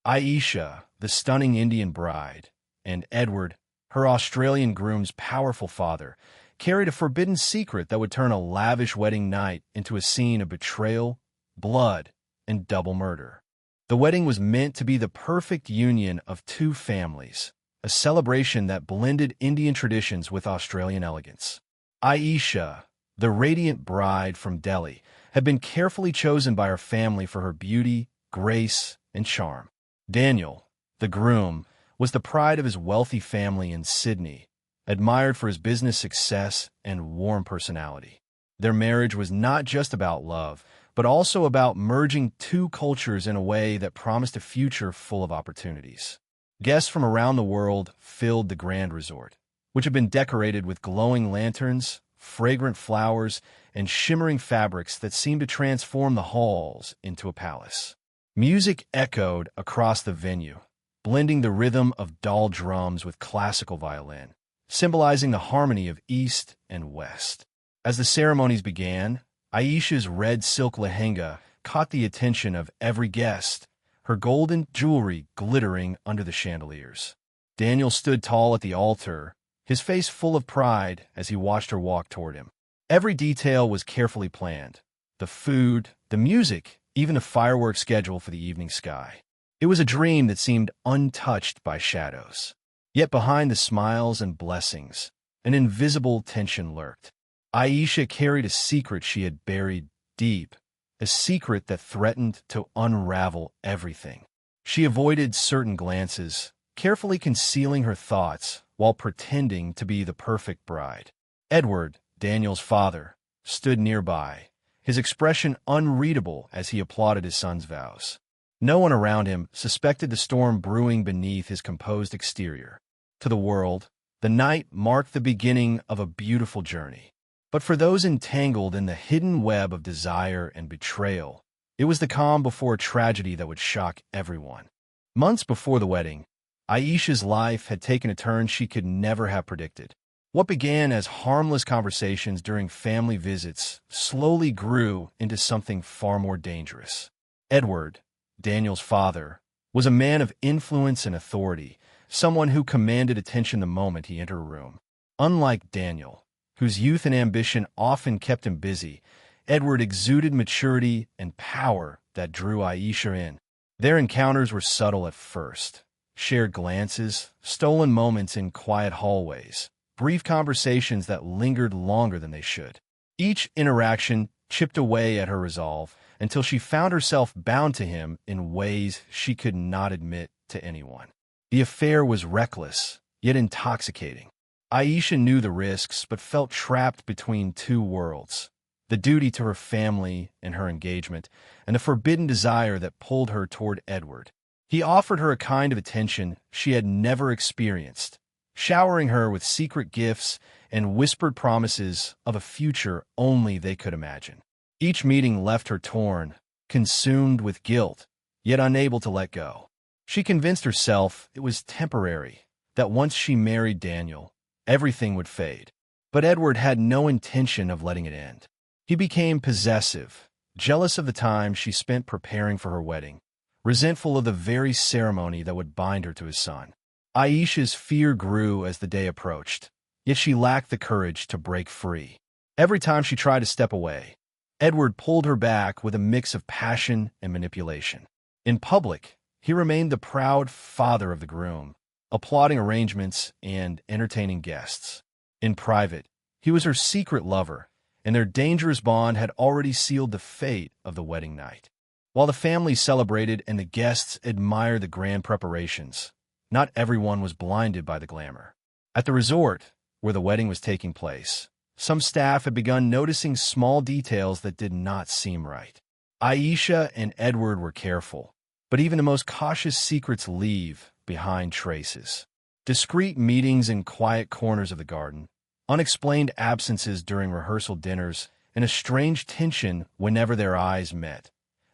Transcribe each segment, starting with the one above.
Aisha, the stunning Indian bride, and Edward, her Australian groom's powerful father, carried a forbidden secret that would turn a lavish wedding night into a scene of betrayal, blood, and double murder. The wedding was meant to be the perfect union of two families, a celebration that blended Indian traditions with Australian elegance. Aisha, the radiant bride from Delhi, had been carefully chosen by her family for her beauty, grace, and charm. Daniel, the groom, was the pride of his wealthy family in Sydney, admired for his business success and warm personality. Their marriage was not just about love, but also about merging two cultures in a way that promised a future full of opportunities. Guests from around the world filled the grand resort, which had been decorated with glowing lanterns, fragrant flowers, and shimmering fabrics that seemed to transform the halls into a palace. Music echoed across the venue, blending the rhythm of doll drums with classical violin, symbolizing the harmony of East and West. As the ceremonies began, Aisha's red silk lehenga caught the attention of every guest, her golden jewelry glittering under the chandeliers. Daniel stood tall at the altar, his face full of pride as he watched her walk toward him. Every detail was carefully planned: the food, the music, even the fireworks schedule for the evening sky. It was a dream that seemed untouched by shadows. Yet behind the smiles and blessings, an invisible tension lurked. Aisha carried a secret she had buried deep, a secret that threatened to unravel everything. She avoided certain glances, carefully concealing her thoughts while pretending to be the perfect bride. Edward, Daniel's father, stood nearby, his expression unreadable as he applauded his son's vows. No one around him suspected the storm brewing beneath his composed exterior. To the world, the night marked the beginning of a beautiful journey. But for those entangled in the hidden web of desire and betrayal, it was the calm before tragedy that would shock everyone. Months before the wedding, Aisha's life had taken a turn she could never have predicted. What began as harmless conversations during family visits slowly grew into something far more dangerous. Edward, Daniel's father, was a man of influence and authority, someone who commanded attention the moment he entered a room. Unlike Daniel, whose youth and ambition often kept him busy, Edward exuded maturity and power that drew Aisha in. Their encounters were subtle at first: shared glances, stolen moments in quiet hallways, brief conversations that lingered longer than they should. Each interaction chipped away at her resolve until she found herself bound to him in ways she could not admit to anyone. The affair was reckless, yet intoxicating. Aisha knew the risks, but felt trapped between two worlds: the duty to her family and her engagement, and the forbidden desire that pulled her toward Edward. He offered her a kind of attention she had never experienced, showering her with secret gifts and whispered promises of a future only they could imagine. Each meeting left her torn, consumed with guilt, yet unable to let go. She convinced herself it was temporary, that once she married Daniel, everything would fade. But Edward had no intention of letting it end. He became possessive, jealous of the time she spent preparing for her wedding, resentful of the very ceremony that would bind her to his son. Aisha's fear grew as the day approached, yet she lacked the courage to break free. Every time she tried to step away, Edward pulled her back with a mix of passion and manipulation. In public, he remained the proud father of the groom, applauding arrangements and entertaining guests. In private, he was her secret lover, and their dangerous bond had already sealed the fate of the wedding night. While the family celebrated and the guests admired the grand preparations, not everyone was blinded by the glamour. At the resort, where the wedding was taking place, some staff had begun noticing small details that did not seem right. Aisha and Edward were careful, but even the most cautious secrets leave behind traces. Discreet meetings in quiet corners of the garden, unexplained absences during rehearsal dinners, and a strange tension whenever their eyes met.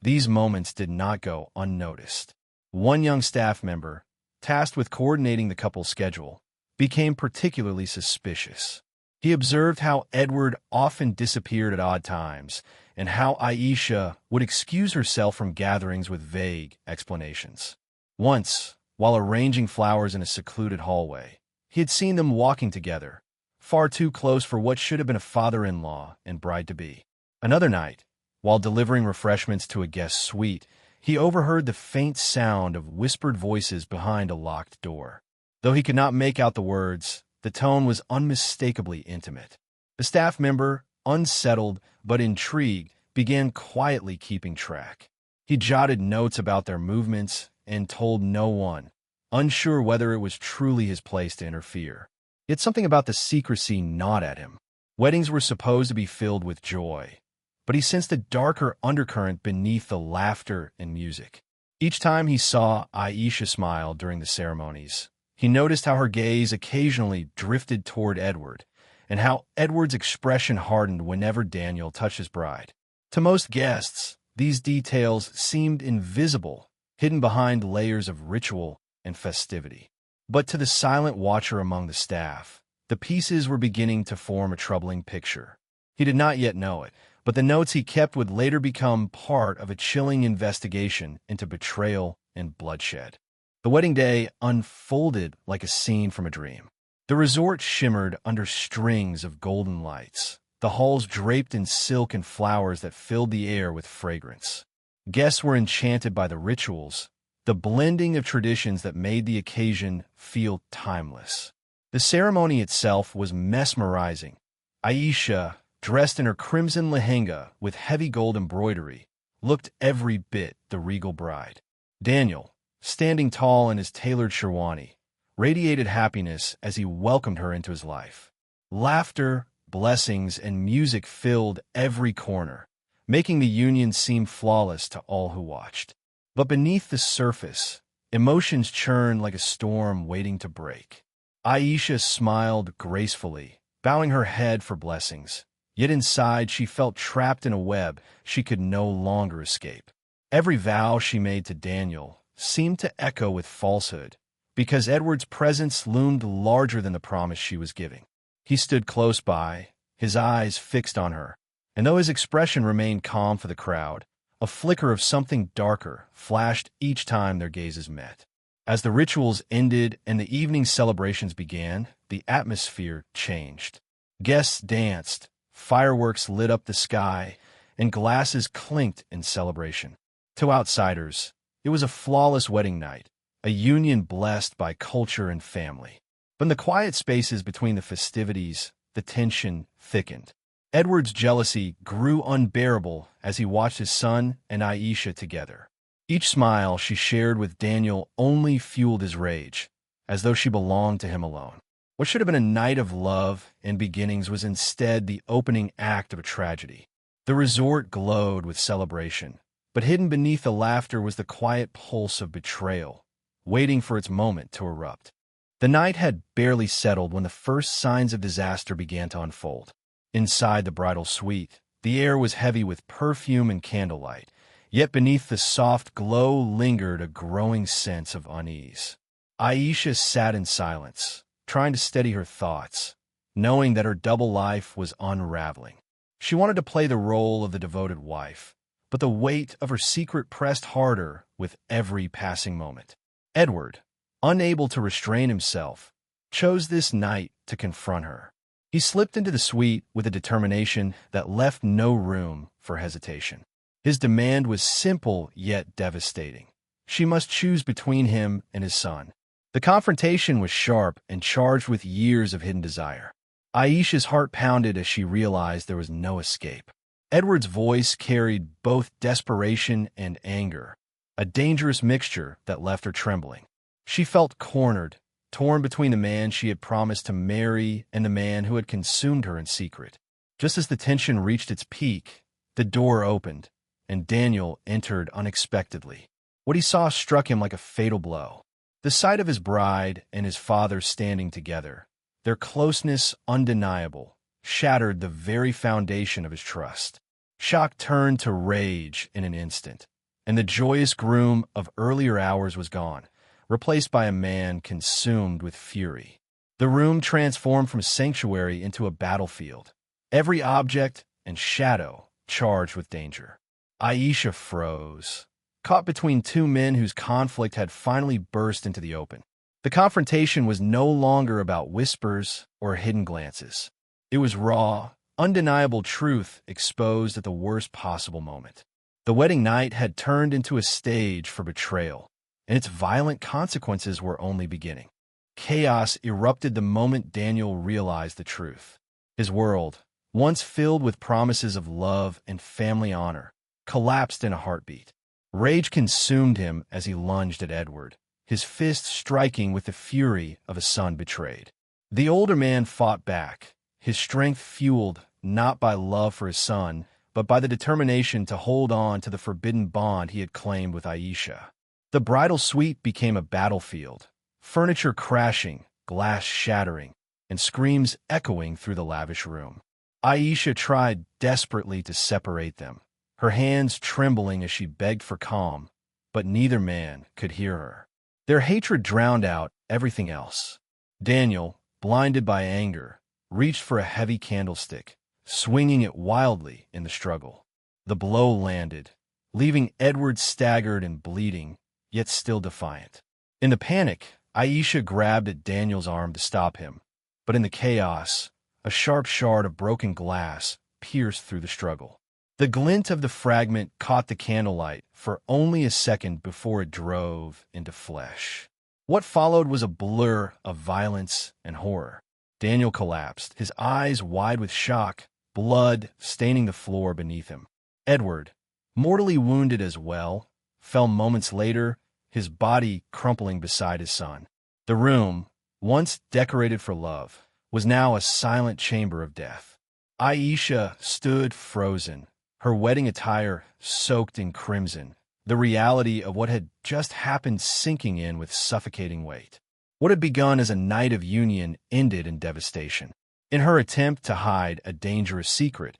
These moments did not go unnoticed. One young staff member, tasked with coordinating the couple's schedule, became particularly suspicious. He observed how Edward often disappeared at odd times, and how Aisha would excuse herself from gatherings with vague explanations. Once, while arranging flowers in a secluded hallway, he had seen them walking together, far too close for what should have been a father-in-law and bride-to-be. Another night, while delivering refreshments to a guest suite, he overheard the faint sound of whispered voices behind a locked door. Though he could not make out the words, the tone was unmistakably intimate. The staff member, unsettled but intrigued, began quietly keeping track. He jotted notes about their movements and told no one, unsure whether it was truly his place to interfere. Yet something about the secrecy gnawed at him. Weddings were supposed to be filled with joy, but he sensed a darker undercurrent beneath the laughter and music. Each time he saw Aisha smile during the ceremonies, he noticed how her gaze occasionally drifted toward Edward, and how Edward's expression hardened whenever Daniel touched his bride. To most guests, these details seemed invisible, hidden behind layers of ritual and festivity. But to the silent watcher among the staff, the pieces were beginning to form a troubling picture. He did not yet know it, but the notes he kept would later become part of a chilling investigation into betrayal and bloodshed. The wedding day unfolded like a scene from a dream. The resort shimmered under strings of golden lights, the halls draped in silk and flowers that filled the air with fragrance. Guests were enchanted by the rituals, the blending of traditions that made the occasion feel timeless. The ceremony itself was mesmerizing. Aisha, dressed in her crimson lehenga with heavy gold embroidery, looked every bit the regal bride. Daniel, standing tall in his tailored sherwani, radiated happiness as he welcomed her into his life. Laughter, blessings, and music filled every corner, making the union seem flawless to all who watched. But beneath the surface, emotions churned like a storm waiting to break. Aisha smiled gracefully, bowing her head for blessings, yet inside she felt trapped in a web she could no longer escape. Every vow she made to Daniel seemed to echo with falsehood, because Edward's presence loomed larger than the promise she was giving. He stood close by, his eyes fixed on her, and though his expression remained calm for the crowd, a flicker of something darker flashed each time their gazes met. As the rituals ended and the evening celebrations began, the atmosphere changed. Guests danced, fireworks lit up the sky, and glasses clinked in celebration. To outsiders, it was a flawless wedding night, a union blessed by culture and family. But in the quiet spaces between the festivities, the tension thickened. Edward's jealousy grew unbearable as he watched his son and Aisha together. Each smile she shared with Daniel only fueled his rage, as though she belonged to him alone. What should have been a night of love and beginnings was instead the opening act of a tragedy. The resort glowed with celebration, but hidden beneath the laughter was the quiet pulse of betrayal, waiting for its moment to erupt. The night had barely settled when the first signs of disaster began to unfold. Inside the bridal suite, the air was heavy with perfume and candlelight, yet beneath the soft glow lingered a growing sense of unease. Aisha sat in silence, trying to steady her thoughts, knowing that her double life was unraveling. She wanted to play the role of the devoted wife, but the weight of her secret pressed harder with every passing moment. Edward, unable to restrain himself, chose this night to confront her. He slipped into the suite with a determination that left no room for hesitation. His demand was simple yet devastating. She must choose between him and his son. The confrontation was sharp and charged with years of hidden desire. Aisha's heart pounded as she realized there was no escape. Edward's voice carried both desperation and anger, a dangerous mixture that left her trembling. She felt cornered, torn between the man she had promised to marry and the man who had consumed her in secret. Just as the tension reached its peak, the door opened, and Daniel entered unexpectedly. What he saw struck him like a fatal blow. The sight of his bride and his father standing together, their closeness undeniable, shattered the very foundation of his trust. Shock turned to rage in an instant, and the joyous groom of earlier hours was gone, replaced by a man consumed with fury. The room transformed from sanctuary into a battlefield, every object and shadow charged with danger. Aisha froze, caught between two men whose conflict had finally burst into the open. The confrontation was no longer about whispers or hidden glances. It was raw, undeniable truth exposed at the worst possible moment. The wedding night had turned into a stage for betrayal, and its violent consequences were only beginning. Chaos erupted the moment Daniel realized the truth. His world, once filled with promises of love and family honor, collapsed in a heartbeat. Rage consumed him as he lunged at Edward, his fist striking with the fury of a son betrayed. The older man fought back, his strength fueled not by love for his son, but by the determination to hold on to the forbidden bond he had claimed with Aisha. The bridal suite became a battlefield, furniture crashing, glass shattering, and screams echoing through the lavish room. Aisha tried desperately to separate them, her hands trembling as she begged for calm, but neither man could hear her. Their hatred drowned out everything else. Daniel, blinded by anger, reached for a heavy candlestick, swinging it wildly in the struggle. The blow landed, leaving Edward staggered and bleeding, yet still defiant. In the panic, Aisha grabbed at Daniel's arm to stop him, but in the chaos, a sharp shard of broken glass pierced through the struggle. The glint of the fragment caught the candlelight for only a second before it drove into flesh. What followed was a blur of violence and horror. Daniel collapsed, his eyes wide with shock, blood staining the floor beneath him. Edward, mortally wounded as well, fell moments later, his body crumpling beside his son. The room, once decorated for love, was now a silent chamber of death. Aisha stood frozen, her wedding attire soaked in crimson, the reality of what had just happened sinking in with suffocating weight. What had begun as a night of union ended in devastation. In her attempt to hide a dangerous secret,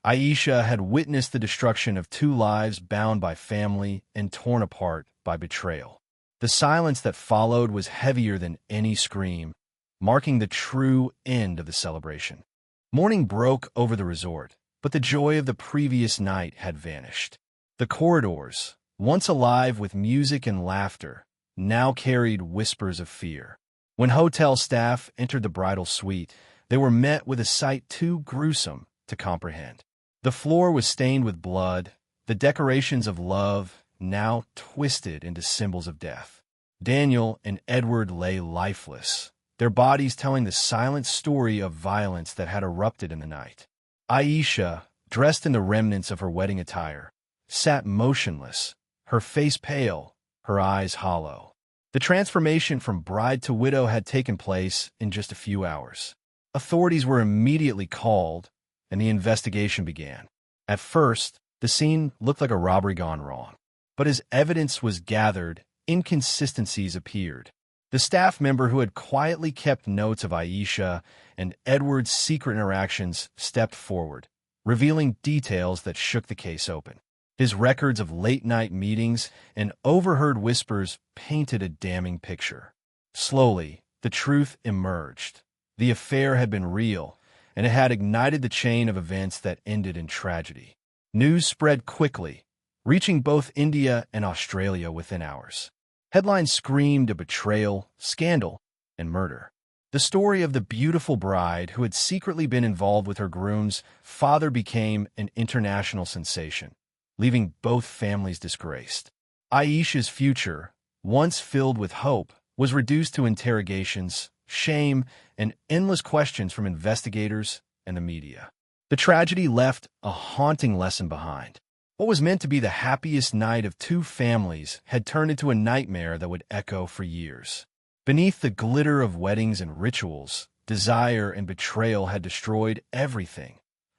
Aisha had witnessed the destruction of two lives bound by family and torn apart by betrayal. The silence that followed was heavier than any scream, marking the true end of the celebration. Morning broke over the resort, but the joy of the previous night had vanished. The corridors, once alive with music and laughter, now carried whispers of fear. When hotel staff entered the bridal suite, they were met with a sight too gruesome to comprehend. The floor was stained with blood, the decorations of love now twisted into symbols of death. Daniel and Edward lay lifeless, their bodies telling the silent story of violence that had erupted in the night. Aisha, dressed in the remnants of her wedding attire, sat motionless, her face pale, her eyes hollow. The transformation from bride to widow had taken place in just a few hours. Authorities were immediately called, and the investigation began. At first, the scene looked like a robbery gone wrong. But as evidence was gathered, inconsistencies appeared. The staff member who had quietly kept notes of Aisha and Edward's secret interactions stepped forward, revealing details that shook the case open. His records of late-night meetings and overheard whispers painted a damning picture. Slowly, the truth emerged. The affair had been real, and it had ignited the chain of events that ended in tragedy. News spread quickly, reaching both India and Australia within hours. Headlines screamed of betrayal, scandal, and murder. The story of the beautiful bride who had secretly been involved with her groom's father became an international sensation, leaving both families disgraced. Aisha's future, once filled with hope, was reduced to interrogations, shame, and endless questions from investigators and the media. The tragedy left a haunting lesson behind. What was meant to be the happiest night of two families had turned into a nightmare that would echo for years. Beneath the glitter of weddings and rituals, desire and betrayal had destroyed everything,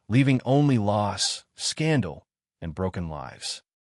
leaving only loss, scandal, and broken lives.